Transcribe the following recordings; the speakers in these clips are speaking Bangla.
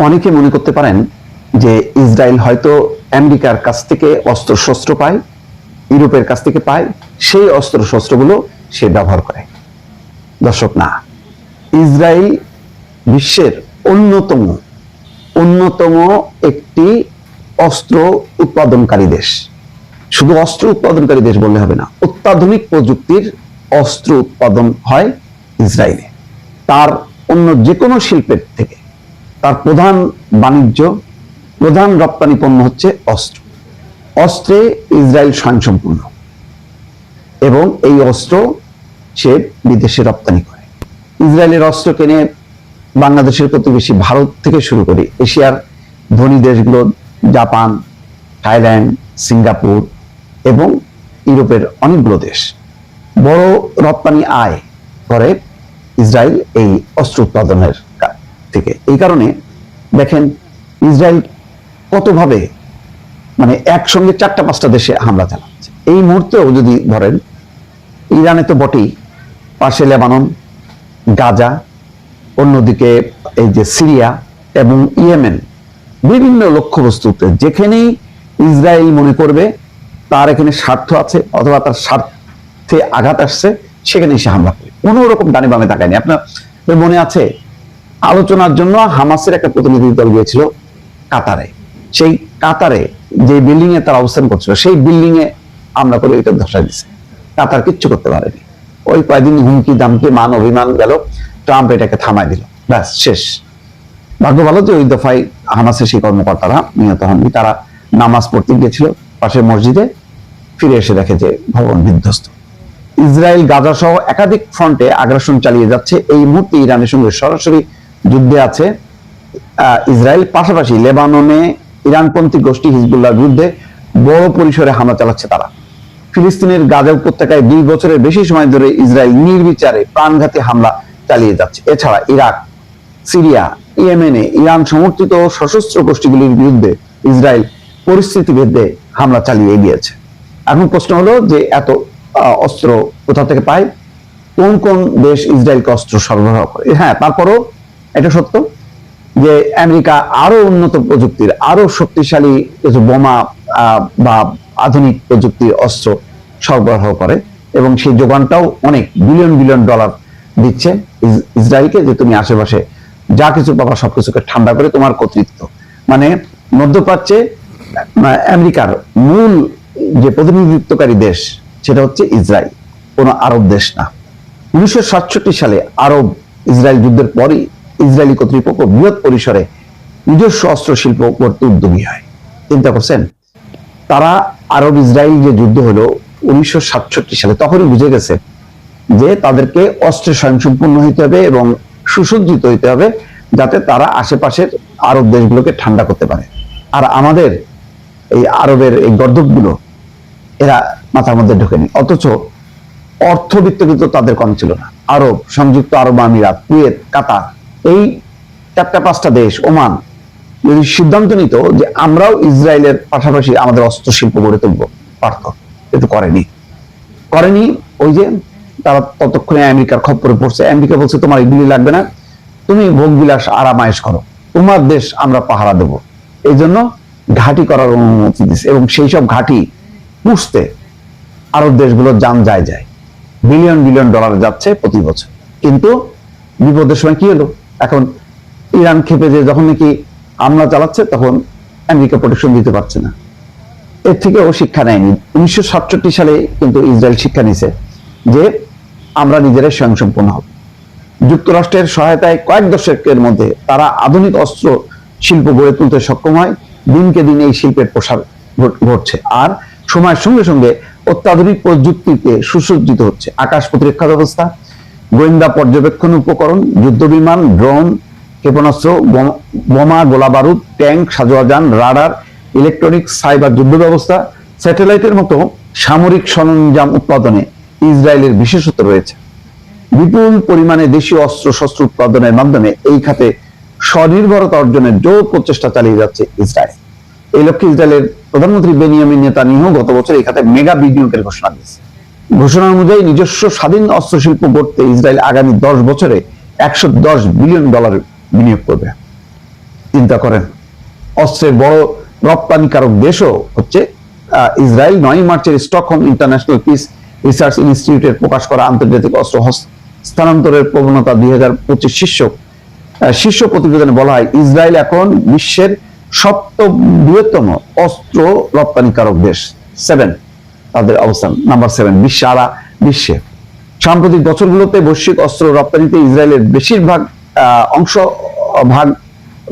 অনেকে মনে করতে পারেন যে ইসরায়েল হয়তো আমেরিকার কাছ থেকে অস্ত্র শস্ত্র পায়, ইউরোপের কাছ থেকে পায়, সেই অস্ত্র শস্ত্রগুলো সে ব্যবহার করে। দর্শক, না, ইসরায়েল বিশ্বের অন্যতম একটি অস্ত্র উৎপাদনকারী দেশ। শুধু অস্ত্র উৎপাদনকারী দেশ বললে হবে না, অত্যাধুনিক প্রযুক্তির অস্ত্র উৎপাদন হয় ইসরায়েলে। তার অন্য যে কোনো শিল্পের থেকে তার প্রধান রপ্তানি পণ্য হচ্ছে অস্ত্র। অস্ত্রে ইসরায়েল স্বয়ংসম্পূর্ণ এবং এই অস্ত্র সে বিদেশে রপ্তানি করে। ইসরায়েলের অস্ত্র কেনে বাংলাদেশের প্রতিবেশী ভারত থেকে শুরু করে এশিয়ার ধনী দেশগুলো, জাপান, থাইল্যান্ড, সিঙ্গাপুর এবং ইউরোপের অনেকগুলো দেশ বড় রপ্তানি আয় করে ইসরায়েল এই অস্ত্র উৎপাদনের থেকে। এই কারণে দেখেন ইসরায়েল কতভাবে একসঙ্গে 4-5টা দেশে হামলা চালাচ্ছে। এই মুহূর্তেও যদি ধরেন, ইরানে তো বটেই, পাশে লেবানন, গাজা, অন্যদিকে এই যে সিরিয়া এবং ইয়েমেন, বিভিন্ন লক্ষ্যবস্তুতে যেখানেই ইসরায়েল মনে করবে তার এখানে স্বার্থ আছে অথবা তার স্বার্থে আঘাত আসছে, সেখানে সে হামলা করে। কোনো রকম ডানে বামে তাকায়নি। আপনার মনে আছে, আলোচনার জন্য হামাসের একটা প্রতিনিধি দল গিয়েছিল কাতারে। সেই কাতারে যে বিল্ডিং এ তারা অবস্থান করছিল, সেই বিল্ডিং এ হামলা করে এটা ধসা দিছে। কাতার কিচ্ছু করতে পারেনি। ওই কয়েকদিন হুমকি দামকে মান অভিমান গেল, ট্রাম্প এটাকে থামাই দিল, ব্যাস শেষ। ভাগ্য ভালো যে ওই দফায় হামাসের সেই কর্মকর্তারা নিহত হননি। তারা নামাজ পড়তে গিয়েছিল পাশের মসজিদে, ফিরে এসে দেখে যে ভবন বিধ্বস্ত। ইসরায়েল গাজা সহ একাধিক ফ্রন্টে আগ্রাসন চালিয়ে যাচ্ছে। এই মুহূর্তে ইরানের সঙ্গে সরাসরি যুদ্ধে আছে ইসরায়েল। পাশাপাশি লেবাননে ইরানপন্থী গোষ্ঠী হিজবুল্লাহর বিরুদ্ধে বড় পরিসরে হামলা চালাচ্ছে তারা। ফিলিস্তিনের গাজা উপত্যকায় 2 বছরের বেশি সময় ধরে ইসরায়েল নির্বিচারে প্রাণঘাতী হামলা চালিয়ে যাচ্ছে। এছাড়া ইরাক, সিরিয়া, ইয়েমেনে ইরান সমর্থিত সশস্ত্র গোষ্ঠীগুলির বিরুদ্ধে ইসরায়েল পরিস্থিতি ভেদে হামলা চালিয়ে গিয়েছে। এখন প্রশ্ন হলো যে এত অস্ত্র কোথা থেকে পায়, কোন কোন দেশ ইসরায়েলকে অস্ত্র সরবরাহ করে। হ্যাঁ, তারপরও এটা সত্য যে আমেরিকা আরো উন্নত প্রযুক্তির, আরো শক্তিশালী কিছু বোমা বা আধুনিক প্রযুক্তির অস্ত্র সরবরাহ করে এবং সেই যোগানটাও অনেক বিলিয়ন ডলার দিচ্ছে ইসরায়েলকে, যে তুমি আশেপাশে যা কিছু পাবা সবকিছুকে ঠান্ডা করে তোমার কর্তৃত্ব। মধ্যপ্রাচ্যে আমেরিকার মূল যে প্রতিনিধিত্বকারী দেশ সেটা হচ্ছে ইসরায়েল, কোনো আরব দেশ না। 1967 সালে আরব ইসরায়েল যুদ্ধের পরই ইসরায়েলি কর্তৃপক্ষ বৃহৎ পরিসরে নিজস্ব অস্ত্র শিল্প করতে উদ্যোগী হয়। চিন্তা করছেন, তারা আরব ইসরায়েল যে যুদ্ধ হলো 1967 সালে, তখনই বুঝে গেছে যে তাদেরকে অস্ত্রে স্বয়ংসম্পূর্ণ হইতে হবে এবং সুসজ্জিত হইতে হবে, যাতে তারা আশেপাশের আরব দেশগুলোকে ঠান্ডা করতে পারে। আর আমাদের এই আরবের এই গর্দভগুলো এরা মাথার মধ্যে ঢোকেনি। অথচ অর্থবিত্ত কিন্তু তাদের কম ছিল না। আরব, সংযুক্ত আরব আমিরাত, কুয়েত, কাতার, এই 4-5টা দেশ, ওমান, যদি সিদ্ধান্ত নিত যে আমরাও ইসরায়েলের পাশাপাশি আমাদের অস্ত্র শিল্প গড়ে তুলবো, পারত, কিন্তু করেনি। ওই যে তারা ততক্ষণে আমেরিকার খপ্পরে পড়ছে। আমেরিকা বলছে তোমার এগুলি লাগবে না, তুমি ভোগ বিলাস আরামায়েশ করো, তোমার দেশ আমরা পাহারা দেব। এই জন্য ঘাঁটি করার অনুমতি দিচ্ছে এবং সেই সব ঘাঁটি পুষতে আরব দেশগুলো যান যায় বিলিয়ন ডলার যাচ্ছে প্রতি বছর। কিন্তু বিপদের সময় কি হলো, এখন ইরান ক্ষেপে যে যখন নাকি হামলা চালাচ্ছে, তখন আমেরিকা প্রোটেকশন দিতে পারছে না। এর থেকে ও শিক্ষা নেয়নি। 1967 সালে কিন্তু ইসরায়েল শিক্ষা নিছে যে আমরা নিজেরাই স্বয়ংসম্পূর্ণ হব। যুক্তরাষ্ট্রের সহায়তায় কয়েক দশকের মধ্যে তারা আধুনিক অস্ত্র শিল্প গড়ে তুলতে সক্ষম হয়। দিনকে দিন এই শিল্পের প্রসার ঘটছে আর সময়ের সঙ্গে সঙ্গে অত্যাধুনিক প্রযুক্তিতে সুসজ্জিত হচ্ছে। আকাশ প্রতিরক্ষা ব্যবস্থা, গোয়েন্দা পর্যবেক্ষণ উপকরণ, যুদ্ধ বিমান, ড্রোন, ক্ষেপণাস্ত্র, বোমা, গোলা বারুদ, ট্যাঙ্ক, সাজোয়াজান, রাডার, ইলেকট্রনিক, সাইবার যুদ্ধ ব্যবস্থা, স্যাটেলাইটের মতো সামরিক সরঞ্জাম উৎপাদনে ইসরায়েলের বিশেষত্ব রয়েছে। বিপুল পরিমাণে দেশীয় অস্ত্র শস্ত্র উৎপাদনের মাধ্যমে এই খাতে স্বনির্ভরতা অর্জনের জোর প্রচেষ্টা চালিয়ে যাচ্ছে ইসরায়েল। এই লক্ষ্যে ইসরায়েলের প্রধানমন্ত্রী বেনিয়ামিন নেতানিয়াহু গত বছর এই খাতে মেগা বিনিয়োগের ঘোষণা দিয়েছে। ঘোষণা অনুযায়ী নিজস্ব স্বাধীন অস্ত্র শিল্প গড়তে ইসরায়েল আগামী 10 বছরে $110 বিলিয়ন বিনিয়োগ করবে। চিন্তা করেন, অস্ত্রের বড় রপ্তানিকারক দেশও হচ্ছে ইসরায়েল। 9 মার্চের স্টকহোম ইন্টারন্যাশনাল পিস রিসার্চ ইনস্টিটিউটের প্রকাশ করা আন্তর্জাতিক অস্ত্র স্থানান্তরের প্রবণতা 2025 শীর্ষ প্রতিবেদনে বলা হয়, ইসরায়েল এখন বিশ্বের সপ্তম বৃহত্তম অস্ত্র রপ্তানিকারক দেশ। 7 তাদের অবস্থান, নাম্বার 7 বিশ্বে। সাম্প্রতিক বছরগুলোতে বৈশ্বিক অস্ত্র রপ্তানিতে ইসরায়েলের বেশিরভাগ অংশ ভাগ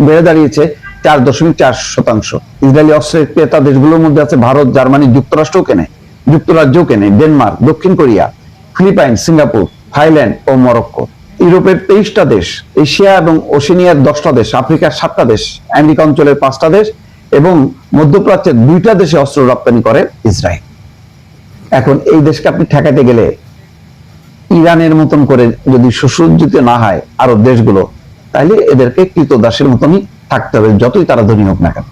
বেড়ে দাঁড়িয়েছে 4.4%। ইসরায়েলি অস্ত্রের ক্রেতা দেশগুলোর মধ্যে আছে ভারত, জার্মানি, যুক্তরাজ্যও কেনে, ডেনমার্ক, দক্ষিণ কোরিয়া, ফিলিপাইন, সিঙ্গাপুর, থাইল্যান্ড ও মরক্কো। ইউরোপের 23টা দেশ, এশিয়া এবং ওশেনিয়ার 10টা দেশ, আফ্রিকার 7টা দেশ, আমেরিকা অঞ্চলের 5টা দেশ এবং মধ্যপ্রাচ্যের 2টা দেশে অস্ত্র রপ্তানি করে ইসরায়েল। এখন এই দেশকে আপনি ঠেকাতে গেলে ইরানের মতন করে যদি সুসজ্জিত না হয় আরব দেশগুলো, তাহলে এদেরকে কৃতদাসের মতনই থাকতে হবে, যতই তারা ধনী হোক না কেন।